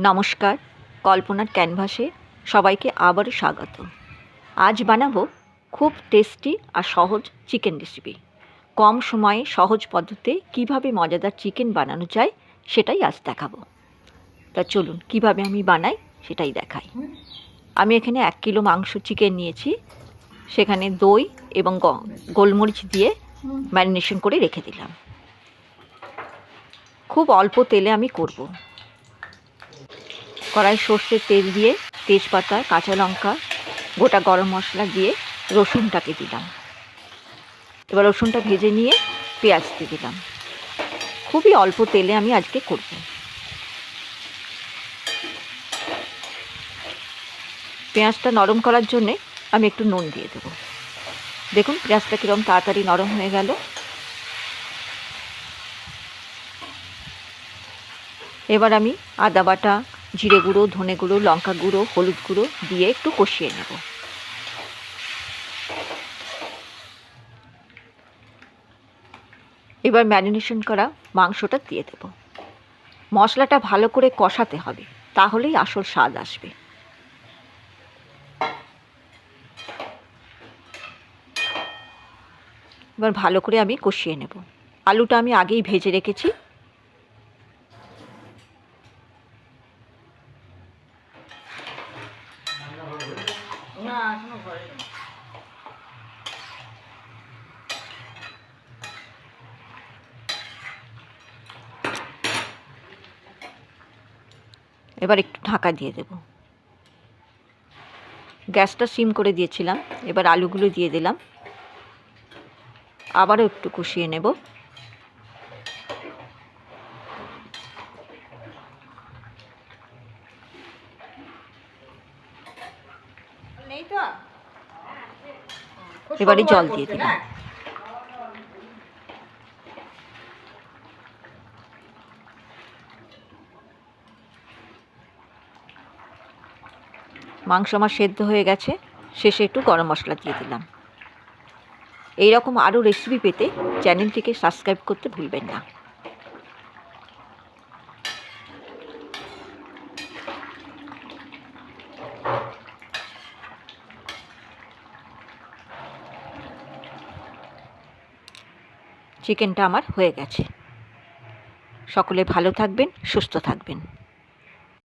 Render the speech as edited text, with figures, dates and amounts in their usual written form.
নমস্কার, কল্পনার ক্যানভাসে সবাইকে আবারও স্বাগত। আজ বানাবো খুব টেস্টি আর সহজ চিকেন রেসিপি। কম সময়ে সহজ পদ্ধতিতে কিভাবে মজাদার চিকেন বানানো যায় সেটাই আজ দেখাবো। তা চলুন কিভাবে আমি বানাই সেটাই দেখাই। আমি এখানে 1 কিলো মাংস চিকেন নিয়েছি, সেখানে দই এবং গোলমরিচ দিয়ে ম্যারিনেশন করে রেখে দিলাম। খুব অল্প তেলে আমি করব। কড়াই সর্ষের তেল দিয়ে তেজপাতা, কাঁচা লঙ্কা, গোটা গরম মশলা দিয়ে রসুনটাকে দিলাম। এবার রসুনটা ভেজে নিয়ে পেঁয়াজ দিয়ে দিলাম। খুবই অল্প তেলে আমি আজকে করব। পেঁয়াজটা নরম করার জন্যে আমি একটু নুন দিয়ে দেবো। দেখুন পেঁয়াজটা কীরকম তাড়াতাড়ি নরম হয়ে গেল। এবার আমি আদা বাটা, জিরে গুঁড়ো, ধনে গুঁড়ো, লঙ্কা গুঁড়ো, হলুদ গুঁড়ো দিয়ে একটু কষিয়ে নেব। এবার ম্যারিনেশন করা মাংসটা দিয়ে দেব। মশলাটা ভালো করে কষাতে হবে, তাহলেই আসল স্বাদ আসবে। এবার ভালো করে আমি কষিয়ে নেব। আলুটা আমি আগেই ভেজে রেখেছি। এবার একটু ঢাকা দিয়ে দেব। গ্যাসটা সিম করে দিয়েছিলাম। এবার আলুগুলো দিয়ে দিলাম। আবারও একটু কষিয়ে নেব। এবারে জল দিয়ে দিলাম। মাংস আমার সেদ্ধ হয়ে গেছে। শেষে একটু গরম মশলা দিয়ে দিলাম। এই রকম আরও রেসিপি পেতে চ্যানেলটিকে সাবস্ক্রাইব করতে ভুলবেন না। চিকেনটা আমার হয়ে গেছে। সকলে ভালো থাকবেন, সুস্থ থাকবেন।